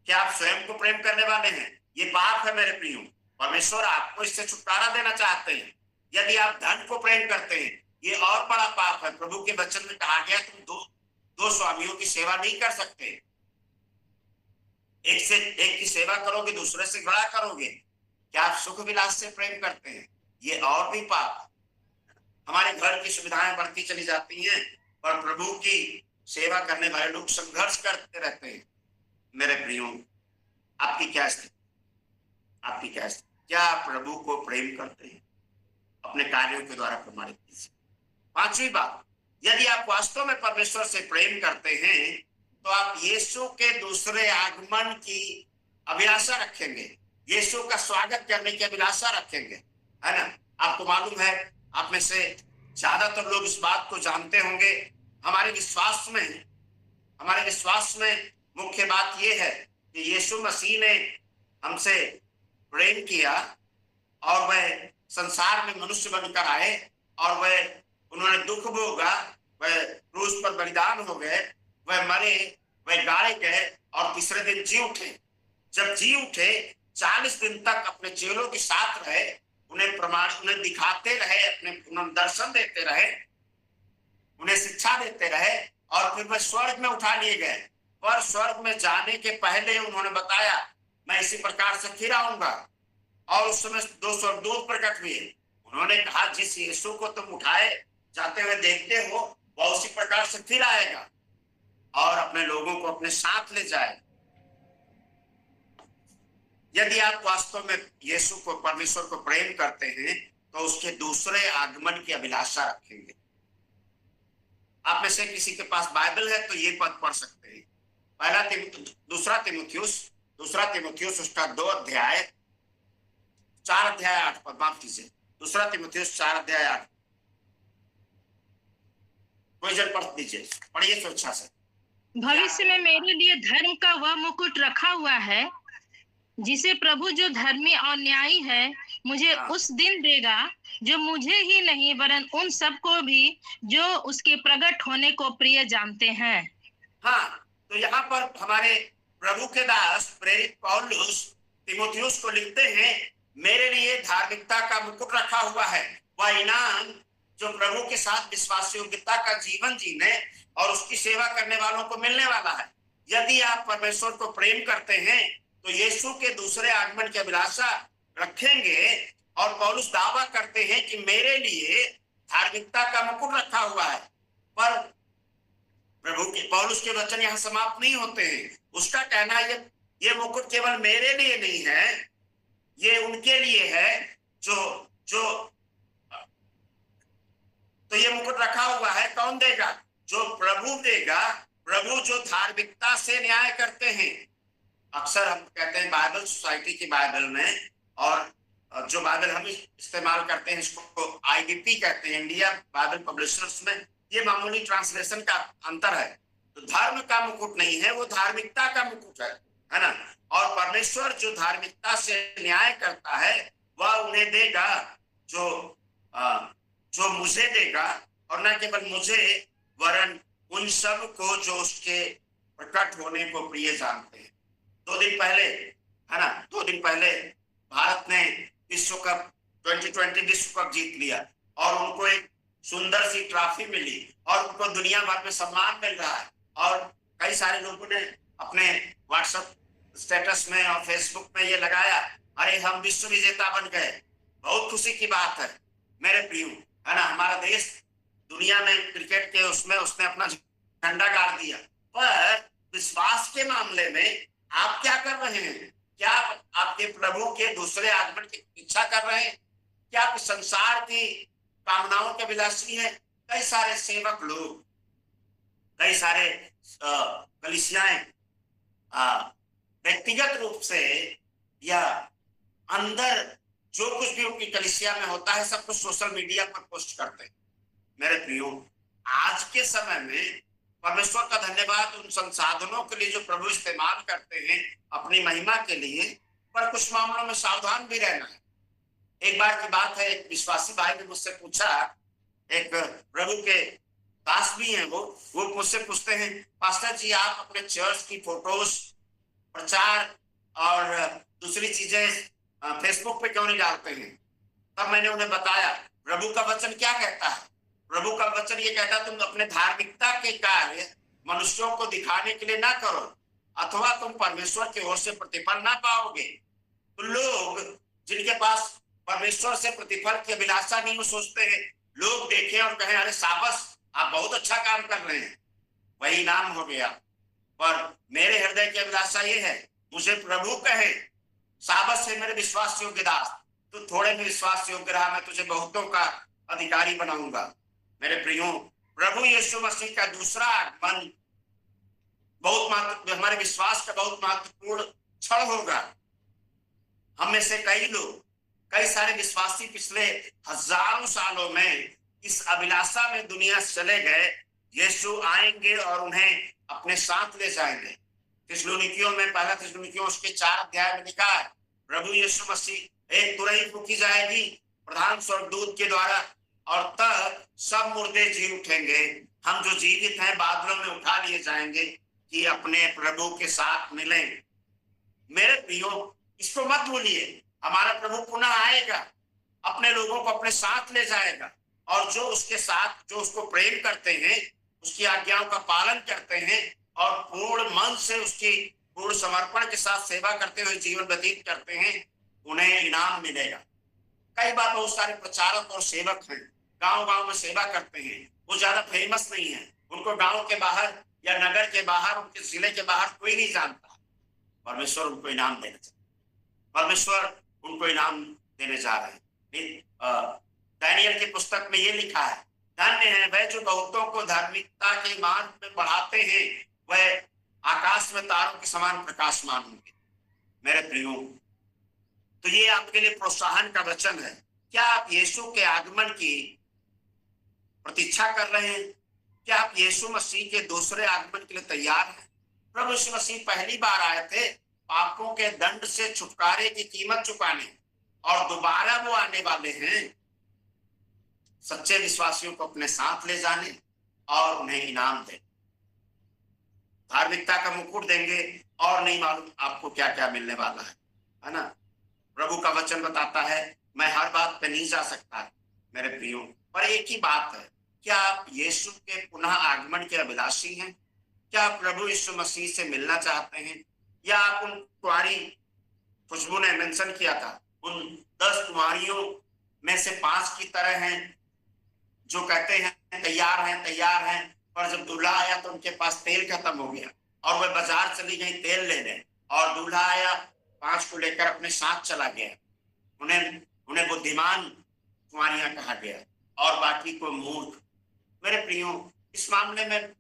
क्या आप स्वयं को प्रेम करने वाले हैं? ये पाप है मेरे प्रियो, परमेश्वर आपको इससे छुटकारा देना चाहते हैं। यदि आप धन को प्रेम करते हैं, ये और बड़ा पाप है। प्रभु के वचन में कहा गया तुम दो स्वामियों की सेवा नहीं कर सकते, एक की सेवा करोगे, दूसरे से झगड़ा करोगे। क्या आप सुख विलास से प्रेम करते हैं? ये और भी पाप। हमारे घर की सुविधाएं बढ़ती चली जाती हैं, पर प्रभु की सेवा करने वाले लोग संघर्ष करते रहते हैं। मेरे प्रियो, आपकी क्या स्थिति? क्या आप प्रभु को प्रेम करते हैं? अपने कार्यों के द्वारा प्रमाणित कीजिए। 5वीं बात, यदि आप वास्तव में परमेश्वर से प्रेम करते हैं तो आप यीशु के दूसरे आगमन की अभिलाषा रखेंगे, यीशु का स्वागत करने की अभिलाषा रखेंगे, है ना। आपको मालूम है, आप में से ज्यादातर लोग इस बात को जानते होंगे, हमारे विश्वास में मुख्य बात यह है कि यीशु मसीह ने हमसे प्रेम किया और वह संसार में मनुष्य बनकर आए, और उन्होंने दुख भोगा, वह क्रूस पर बलिदान हो गए, वह मरे, वह गाड़े गए और तीसरे दिन जी उठे। जब जी उठे 40 दिन तक अपने चेलों के साथ रहे, उन्हें दिखाते रहे, उन्हें दर्शन देते रहे, उन्हें शिक्षा देते रहे, और फिर वे स्वर्ग में उठा लिए गए। पर स्वर्ग में जाने के पहले उन्होंने बताया, मैं इसी प्रकार से फिर आऊंगा। और उस समय 2 स्वर्गदूत प्रकट हुए। उन्होंने कहा, जिस यीशु को तुम उठाए जाते हुए देखते हो, वह उसी प्रकार से फिर आएगा और अपने लोगों को अपने साथ ले जाएगा। यदि आप वास्तव में यीशु को, परमेश्वर को प्रेम करते हैं, तो उसके दूसरे आगमन की अभिलाषा रखेंगे। आप में से किसी के पास बाइबल है तो ये पद पढ़ सकते हैं। दूसरा तिमुथियुस उसका 2 अध्याय 4 अध्याय 8 पद, माफ कीजिए, दूसरा तिमुथियुस 4 अध्याय 8। कोई जन पढ़ दीजिए, पढ़िए स्वेच्छा से। भविष्य में मेरे लिए धर्म का वह मुकुट रखा हुआ है, जिसे प्रभु जो धर्मी और न्यायी है मुझे उस दिन देगा, जो मुझे ही नहीं वरन उन सबको भी जो उसके प्रकट होने को प्रिय जानते हैं। हाँ, तो यहाँ पर हमारे प्रभु के दास प्रेरित पौलुस तिमुथियुस को लिखते हैं, मेरे लिए धार्मिकता का मुकुट रखा हुआ है, वह इनाम जो प्रभु के साथ विश्वास योग्यता का जीवन जीने और उसकी सेवा करने वालों को मिलने वाला है। यदि आप परमेश्वर को प्रेम करते हैं तो यीशु के दूसरे आगमन की अभिलाषा रखेंगे। और पौलुस दावा करते हैं कि मेरे लिए धार्मिकता का मुकुट रखा हुआ है। पर पौलुस के वचन यहाँ समाप्त नहीं होते हैं। उसका कहना है ये मुकुट केवल मेरे लिए नहीं है, ये उनके लिए है जो तो ये मुकुट रखा हुआ है। कौन देगा? जो प्रभु देगा, प्रभु जो धार्मिकता से न्याय करते हैं। अक्सर हम कहते हैं बाइबल सोसाइटी की बाइबल में, और जो बाइबल हम इस्तेमाल करते हैं इसको IBP कहते हैं, इंडिया बाइबल पब्लिशर्स में, ये मामूली ट्रांसलेशन का अंतर है। तो धर्म का मुकुट नहीं है, वो धार्मिकता का मुकुट है ना। और परमेश्वर जो धार्मिकता से न्याय करता है वह उन्हें देगा, जो मुझे देगा, और न केवल मुझे वरन उन सब को जो उसके प्रकट होने को प्रिय जानते हैं। 2 दिन पहले, है ना, 2 दिन पहले भारत ने विश्व कप 2020 विश्व कप जीत लिया, और उनको एक सुंदर सी ट्रॉफी मिली, और उनको दुनिया भर में सम्मान मिल रहा है। और कई सारे लोगों ने अपने व्हाट्सएप स्टेटस में और फेसबुक में ये लगाया, अरे हम विश्व विजेता बन गए। बहुत खुशी की बात है मेरे प्रियो, है ना। हमारा देश दुनिया में क्रिकेट के उसने अपना झंडा गाड़ दिया। पर विश्वास के मामले में आप क्या कर रहे हैं? क्या आपके प्रभु के दूसरे आगमन की इच्छा कर रहे हैं? क्या आप संसार की कामनाओं के विलासी हैं? कई सारे सेवक लोग, कई सारे कलीसियाएं व्यक्तिगत रूप से या अंदर जो कुछ भी उनकी कलीसिया में होता है सब कुछ सोशल मीडिया पर पोस्ट करते हैं। मेरे प्रियो, आज के समय में परमेश्वर का धन्यवाद उन संसाधनों के लिए जो प्रभु इस्तेमाल करते हैं अपनी महिमा के लिए, पर कुछ मामलों में सावधान भी रहना है। एक बार की बात है, एक विश्वासी भाई ने मुझसे पूछा, एक प्रभु के दास भी हैं वो मुझसे पूछते हैं, पास्टर जी आप अपने चर्च की फोटोज, प्रचार और दूसरी चीजें फेसबुक पे क्यों नहीं डालते हैं? तब मैंने उन्हें बताया प्रभु का वचन क्या कहता है। प्रभु का वचन ये कहता है, तुम अपने धार्मिकता के कार्य मनुष्यों को दिखाने के लिए ना करो, अथवा तुम परमेश्वर की ओर से प्रतिफल ना पाओगे। तो लोग जिनके पास परमेश्वर से प्रतिफल की अभिलाषा नहीं, वो सोचते हैं लोग देखें और कहें, अरे शाबाश आप बहुत अच्छा काम कर रहे हैं, वही नाम हो गया। पर मेरे हृदय की अभिलाषा ये है, मुझे प्रभु कहे, शाबाश है मेरे विश्वास योग्य दास, तू थोड़े में विश्वास योग्य रहा, मैं तुझे बहुतों का अधिकारी बनाऊंगा। मेरे प्रियो, प्रभु यीशु मसीह का दूसरा आगमन बहुत महत्वपूर्ण, हमारे विश्वास का बहुत महत्वपूर्ण क्षण होगा। हम में से कई लोग, कई सारे विश्वासी पिछले हजारों सालों में इस अभिलाषा में दुनिया से चले गए, यीशु आएंगे और उन्हें अपने साथ ले जाएंगे। थिस्सलुनीकियों में, पहला थिस्सलुनीकियों उसके 4 अध्याय में लिखा है, प्रभु यीशु मसीह एक तुरही फूंकी जाएगी प्रधान स्वर्गदूत के द्वारा, और तब सब मुर्दे जी उठेंगे, हम जो जीवित हैं बादलों में उठा लिए जाएंगे कि अपने प्रभु के साथ मिलें। मेरे प्रियो, इसको मत भूलिए। हमारा प्रभु पुनः आएगा, अपने लोगों को अपने साथ ले जाएगा, और जो उसके साथ, जो उसको प्रेम करते हैं, उसकी आज्ञाओं का पालन करते हैं और पूर्ण मन से उसकी पूर्ण समर्पण के साथ सेवा करते हुए जीवन व्यतीत करते हैं, उन्हें इनाम मिलेगा। कई बार बहुत सारे प्रचारक और सेवक हैं, गांव गांव में सेवा करते हैं, वो ज्यादा फेमस नहीं है, उनको गांव के बाहर या नगर के बाहर, उनके जिले के बाहर कोई नहीं जानता। परमेश्वर उनको इनाम देना चाहता, परमेश्वर उनको इनाम देने जा रहे हैं। दानियल की पुस्तक में ये लिखा है, धन्य है वह जो बहुतों को धार्मिकता के मार्ग में बढ़ाते हैं, वह आकाश में तारों के समान प्रकाशमान होंगे। मेरे प्रियो, तो ये आपके लिए प्रोत्साहन का वचन है। क्या आप यीशु के आगमन की प्रतीक्षा कर रहे हैं? क्या आप यीशु मसीह के दूसरे आगमन के लिए तैयार हैं? प्रभु यीशु मसीह पहली बार आए थे पापों के दंड से छुटकारे की कीमत चुकाने, और दोबारा वो आने वाले हैं सच्चे विश्वासियों को अपने साथ ले जाने और उन्हें इनाम दें, धार्मिकता का मुकुट देंगे, और नहीं मालूम आपको क्या क्या मिलने वाला है ना। प्रभु का वचन बताता है, मैं हर बात पे नहीं जा सकता मेरे प्रियो, पर एक ही बात है, क्या आप यीशु के पुनः आगमन के अभिलाषी हैं? क्या आप प्रभु यीशु मसीह से मिलना चाहते हैं? या आप उन कुंवारी, खुशबू ने मेंशन किया था, उन 10 कुंवारियों में से 5 की तरह हैं जो कहते हैं तैयार हैं, पर जब दूल्हा आया तो उनके पास तेल खत्म हो गया और वह बाजार चली गई तेल लेने, और दूल्हा आया 5 को लेकर अपने साथ चला गया। उन्हें बुद्धिमान कुंवारियां कहा गया और बाकी को मूर्ख। मेरे प्रियो, इस मामले में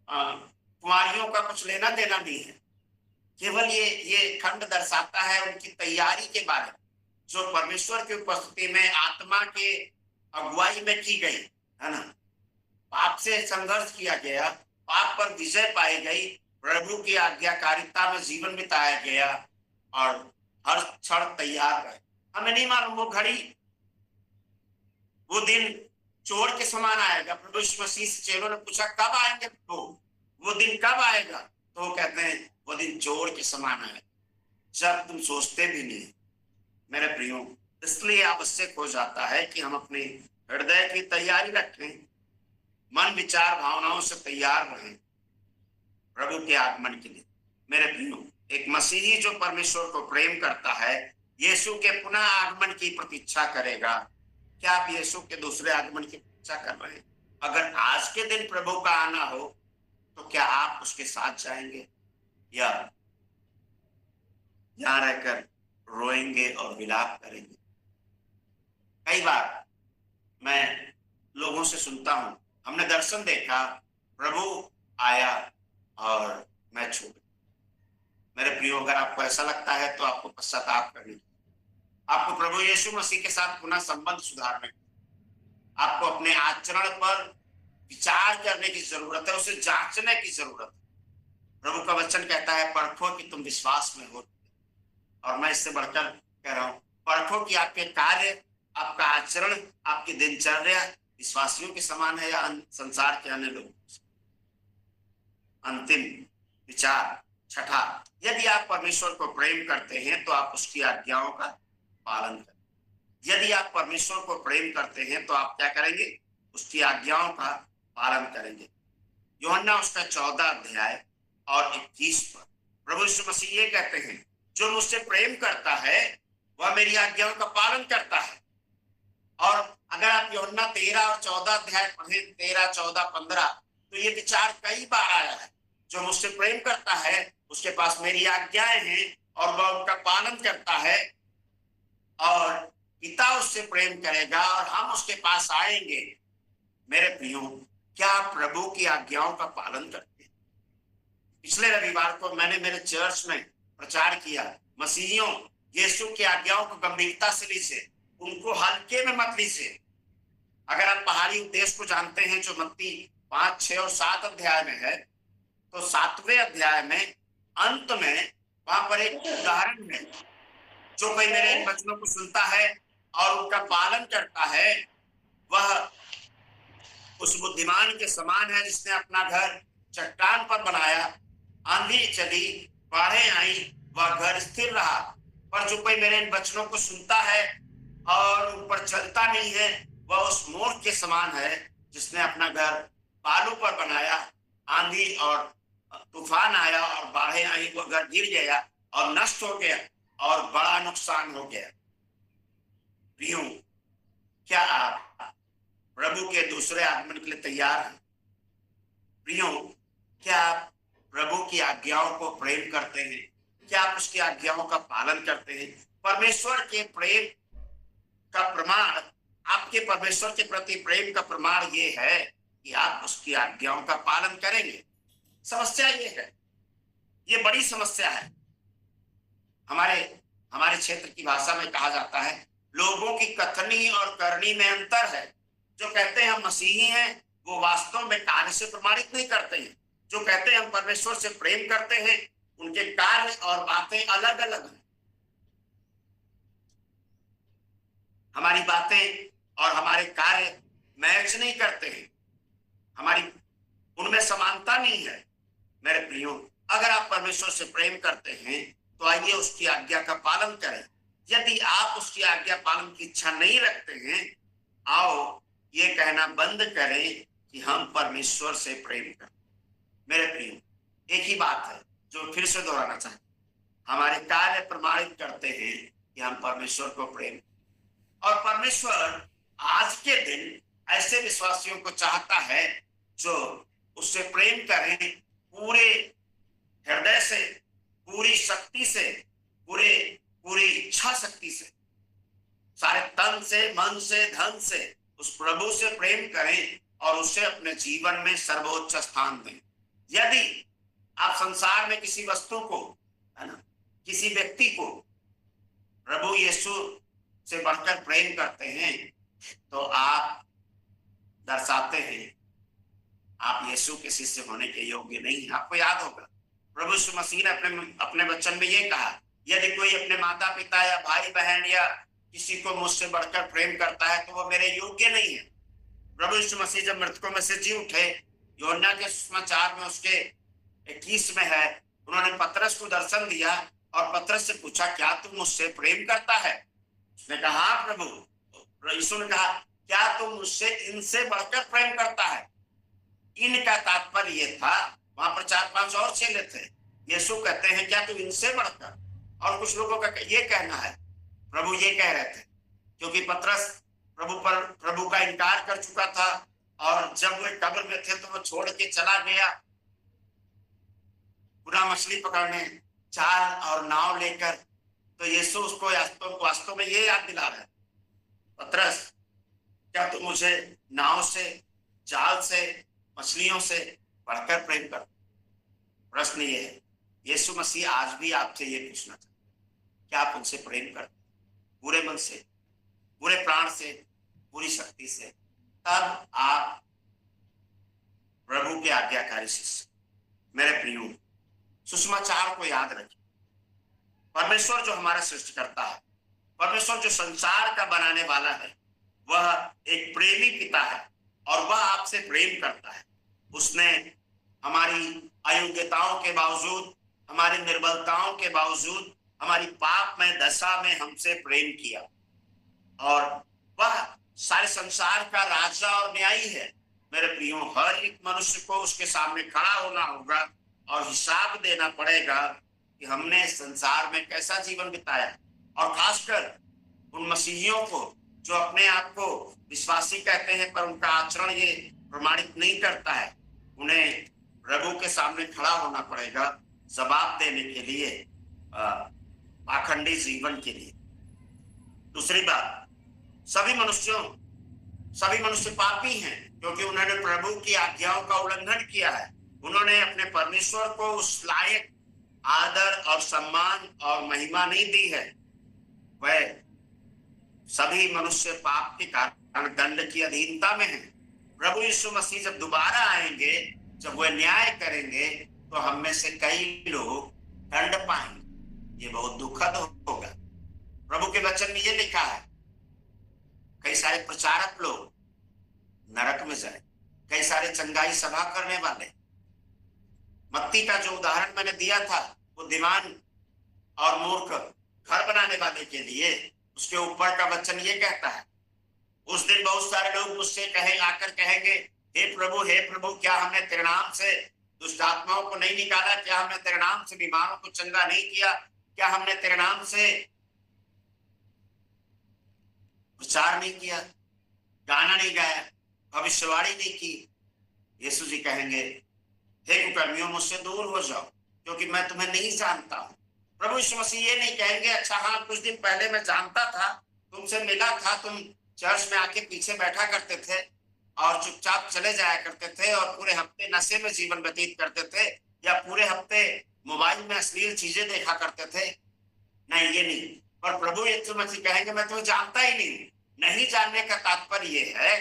कुंवारियों का कुछ लेना देना नहीं है, केवल ये खंड दर्शाता है उनकी तैयारी के बारे में, जो परमेश्वर की उपस्थिति में आत्मा के अगुवाई में की गई है ना। पाप से संघर्ष किया गया, पाप पर विजय पाई गई, प्रभु की आज्ञाकारिता में जीवन बिताया गया, और हर क्षण तैयार रहे। हमें नहीं मालूम वो घड़ी, वो दिन चोर के समान आएगा। प्रभु यीशु मसीह से चेलों ने पूछा, कब आएंगे प्रभु, वो दिन कब आएगा? तो वो कहते हैं, वो दिन चोर के समान आएगा, जब तुम सोचते भी नहीं। मेरे प्रियो, इसलिए आवश्यक हो जाता है कि हम अपने हृदय की तैयारी रखें, मन विचार भावनाओं से तैयार रहें प्रभु के आगमन के लिए। मेरे प्रियो, एक मसीही जो परमेश्वर को प्रेम करता है, यीशु के पुनः आगमन की प्रतीक्षा करेगा। क्या आप यीशु के दूसरे आगमन की प्रतीक्षा कर रहे हैं? अगर आज के दिन प्रभु का आना हो तो क्या आप उसके साथ जाएंगे, या यहाँ रहकर रोएंगे और विलाप करेंगे? कई बार मैं लोगों से सुनता हूं, हमने दर्शन देखा, प्रभु आया और मैं छूट। मेरे प्रियो, अगर आपको ऐसा लगता है तो आपको पश्चाताप करनी, आपको प्रभु यीशु मसीह के साथ पुनः संबंध सुधारने, आपको अपने आचरण पर विचार करने की जरूरत है, उसे जांचने की जरूरत है। प्रभु का वचन कहता है, परखो कि तुम विश्वास में हो, और मैं इससे बढ़कर कह रहा हूं, परखो कि आपके कार्य, आपका आचरण, आपकी दिनचर्या विश्वासियों के समान है या संसार के अन्य लोगों। अंतिम विचार, छठा, यदि आप परमेश्वर को प्रेम करते हैं तो आप उसकी आज्ञाओं का पालन करें। यदि आप परमेश्वर को प्रेम करते हैं तो आप क्या करेंगे? उसकी आज्ञाओं का पालन करेंगे। यूहन्ना उसका 14 अध्याय और 21 पर प्रभु यीशु मसीह ये कहते हैं, जो मुझसे प्रेम करता है वह मेरी आज्ञाओं का पालन करता है। और अगर आप यूहन्ना 13 और 14 अध्याय पढ़ें, 13, 14, 15, तो ये विचार कई बार आया है, जो मुझसे प्रेम करता है उसके पास मेरी आज्ञाएं हैं और वह उनका पालन करता है, और पिता उससे प्रेम करेगा और हम उसके पास आएंगे। मेरे प्रियो, क्या आप प्रभु की आज्ञाओं का पालन करते हैं? पिछले रविवार को मैंने मेरे चर्च में प्रचार किया, मसीहियों, यीशु की आज्ञाओं को गंभीरता से लीजिए, उनको हल्के में मत लीजिए। अगर आप पहाड़ी उपदेश को जानते हैं, जो मत्ती 5, 6 और 7 अध्याय में है, तो 7वें अध्याय में अंत में वहां पर एक उदाहरण है, जो कोई मेरे इन वचनों को सुनता है और उनका पालन करता है, वह उस बुद्धिमान के समान है जिसने अपना घर चट्टान पर बनाया। आंधी चली, बाढ़ें आई, वह घर स्थिर रहा, पर जो कोई मेरे इन वचनों को सुनता है और उन पर चलता नहीं है, वह उस मोर के समान है जिसने अपना घर बालू पर बनाया। आंधी और तूफान आया और बाढ़ें आई, वो घर गिर गया और नष्ट हो गया और बड़ा नुकसान हो गया। प्रियो, क्या आप प्रभु के दूसरे आगमन के लिए तैयार हैं? प्रियो, क्या आप प्रभु की आज्ञाओं को प्रेम करते हैं? क्या आप उसकी आज्ञाओं का पालन करते हैं? परमेश्वर के प्रेम का प्रमाण, आपके परमेश्वर के प्रति प्रेम का प्रमाण ये है कि आप उसकी आज्ञाओं का पालन करेंगे। समस्या ये है, ये बड़ी समस्या है। हमारे क्षेत्र की भाषा में कहा जाता है, लोगों की कथनी और करनी में अंतर है। जो कहते हैं हम मसीही हैं, वो वास्तव में कार्य से प्रमाणित नहीं करते हैं। जो कहते हैं हम परमेश्वर से प्रेम करते हैं, उनके कार्य और बातें अलग अलग हैं। हमारी बातें और हमारे कार्य मैच नहीं करते हैं, हमारी उनमें समानता नहीं है। मेरे प्रियो, अगर आप परमेश्वर से प्रेम करते हैं तो आइए उसकी आज्ञा का पालन करें। यदि आप उसकी आज्ञा पालन की इच्छा नहीं रखते हैं, आओ ये कहना बंद करें कि हम परमेश्वर से प्रेम करें। मेरे प्रियो, एक ही बात है जो फिर से दोहराना चाहते, हमारे कार्य प्रमाणित करते हैं कि हम परमेश्वर को प्रेम। और परमेश्वर आज के दिन ऐसे विश्वासियों को चाहता है जो उससे प्रेम करें, पूरे हृदय से, पूरी शक्ति से, पूरी इच्छा शक्ति से, सारे तन से, मन से, धन से उस प्रभु से प्रेम करें और उसे अपने जीवन में सर्वोच्च स्थान दें। यदि आप संसार में किसी वस्तु को, है ना, किसी व्यक्ति को प्रभु यीशु से बढ़कर प्रेम करते हैं, तो आप दर्शाते हैं आप यीशु के शिष्य होने के योग्य नहीं। आपको याद होगा प्रभु यीशु मसीह ने अपने वचन में ये कहा, यदि कोई अपने माता पिता या भाई बहन या किसी को मुझसे बढ़कर प्रेम करता है तो वो मेरे योग्य नहीं है। प्रभु यीशु मसीह जब मृतकों में से जी उठे, यूहन्ना के सुसमाचार में उसके 21 में है, उन्होंने पतरस को दर्शन दिया और पतरस से पूछा, क्या तू मुझसे प्रेम करता है? उसने कहा, हाँ प्रभु। यीशु ने कहा, क्या तू मुझसे इनसे बढ़कर प्रेम करता है? इनका तात्पर्य ये था, वहां पर 4-5 और चेले थे। यीशु कहते हैं, क्या तू इनसे बढ़कर? और कुछ लोगों का ये कहना है, प्रभु ये कह रहे थे क्योंकि पतरस प्रभु का इनकार कर चुका था और जब वे कब्र में थे तो वो छोड़ के चला गया पूरा मछली पकड़ने, जाल और नाव लेकर। तो यीशु उसको वास्तव में ये याद दिला रहा है, पतरस क्या तू मुझे नाव से, जाल से, मछलियों से बढ़कर प्रेम कर? प्रश्न ये है, यीशु मसीह आज भी आपसे ये पूछना चाहते, क्या आप उनसे प्रेम करते? पूरे मन से, पूरे प्राण से, पूरी शक्ति से, तब आप प्रभु के आज्ञाकारी शिष्य। मेरे प्रियो, सुसमाचार को याद रखिए, परमेश्वर जो हमारा सृष्टि करता है, परमेश्वर जो संसार का बनाने वाला है, वह एक प्रेमी पिता है और वह आपसे प्रेम करता है। उसने हमारी अयोग्यताओं के बावजूद, हमारी निर्बलताओं के बावजूद, हमारी पाप में दशा में हमसे प्रेम किया और वह सारे संसार का राजा और न्यायी है। मेरे प्रियो, हर एक मनुष्य को उसके सामने खड़ा होना होगा और हिसाब देना पड़ेगा कि हमने संसार में कैसा जीवन बिताया। और खासकर उन मसीहियों को जो अपने आप को विश्वासी कहते हैं पर उनका आचरण ये प्रमाणित नहीं करता है, उन्हें प्रभु के सामने खड़ा होना पड़ेगा जवाब देने के लिए, पाखंडी जीवन के लिए। दूसरी बात, सभी मनुष्य पापी हैं क्योंकि उन्होंने प्रभु की आज्ञाओं का उल्लंघन किया है। उन्होंने अपने परमेश्वर को उस लायक आदर और सम्मान और महिमा नहीं दी है। वह सभी मनुष्य पाप के कारण दंड की अधीनता में हैं। प्रभु यीशु मसीह जब दोबारा आएंगे, जब वह न्याय करेंगे, तो हम में से कई लोग दंड पाएंगे। ये बहुत दुखद होगा। प्रभु के वचन में ये लिखा है, कई सारे प्रचारक लोग नरक में जाए, कई सारे चंगाई सभा करने वाले। मत्ती का जो उदाहरण मैंने दिया था, वो दीवान और मूर्ख घर बनाने वाले के लिए उसके ऊपर का वचन ये कहता है, उस दिन बहुत सारे लोग मुझसे आकर कहेंगे, हे प्रभु, क्या हमने तेरे नाम से दुष्ट आत्माओं को नहीं निकाला? क्या हमने तेरे नाम से बीमारों को चंगा नहीं किया? क्या हमने तेरे नाम से प्रचार नहीं किया, गाना नहीं गाया, भविष्यवाणी नहीं की? यीशु जी कहेंगे, हे कुकर्मियों, मुझसे दूर हो जाओ, क्योंकि मैं तुम्हें नहीं जानता हूं। प्रभु यीशु मसीह ये नहीं कहेंगे, अच्छा हाँ, कुछ दिन पहले मैं जानता था, तुमसे मिला था, तुम चर्च में आके पीछे बैठा करते थे और चुपचाप चले जाया करते थे और पूरे हफ्ते नशे में जीवन व्यतीत करते थे, या पूरे हफ्ते मोबाइल में अश्लील चीजें देखा करते थे। नहीं, ये नहीं। पर प्रभु यीशु मसीह कहेंगे, मैं तुम्हें जानता ही नहीं। नहीं जानने का तात्पर्य ये है,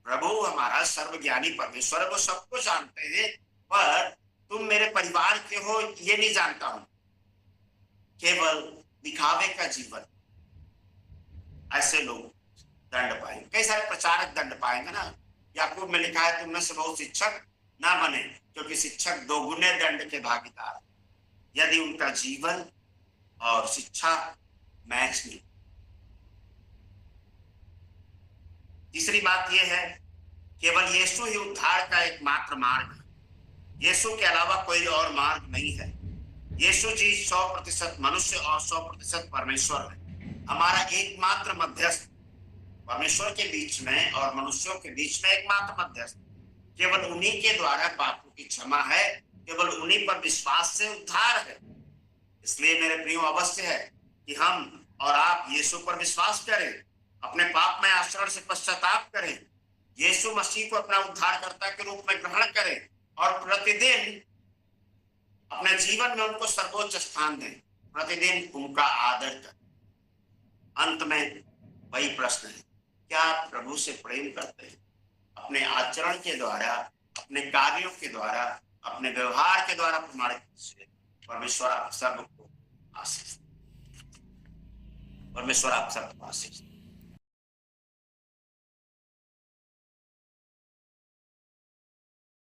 प्रभु हमारा सर्वज्ञानी परमेश्वर है, वो सबको जानते हैं, पर तुम मेरे परिवार के हो ये नहीं जानता हूं। केवल दिखावे का जीवन, ऐसे लोग दंड पाएंगे। कई सारे प्रचारक दंड पाएंगे ना। याकूब में लिखा है, तुम में से बहुत शिक्षक ना बने, क्योंकि शिक्षक दोगुने दंड के भागीदार, यदि उनका जीवन और शिक्षा मैच नहीं। तीसरी बात यह है, केवल यीशु ही उद्धार का एकमात्र मार्ग है। यीशु के अलावा कोई और मार्ग नहीं है। यीशु जी 100% मनुष्य और 100% परमेश्वर है। हमारा एकमात्र मध्यस्थ, परमेश्वर के बीच में और मनुष्यों के बीच में एकमात्र मध्यस्थ। केवल उन्हीं के द्वारा पापों की क्षमा है, केवल उन्हीं पर विश्वास से उद्धार है। इसलिए मेरे प्रियो, अवश्य है कि हम और आप यीशु पर विश्वास करें, अपने पाप में आचरण से पश्चाताप करें, यीशु मसीह को अपना उद्धारकर्ता के रूप में ग्रहण करें और प्रतिदिन अपने जीवन में उनको सर्वोच्च स्थान दें, प्रतिदिन उनका आदर करें। अंत में वही प्रश्न है, क्या आप प्रभु से प्रेम करते हैं? अपने आचरण के द्वारा, अपने कार्यों के द्वारा, अपने व्यवहार के द्वारा प्रमाणित कीजिए। परमेश्वर आप सबको आशीष, परमेश्वर आप सबको आशीष।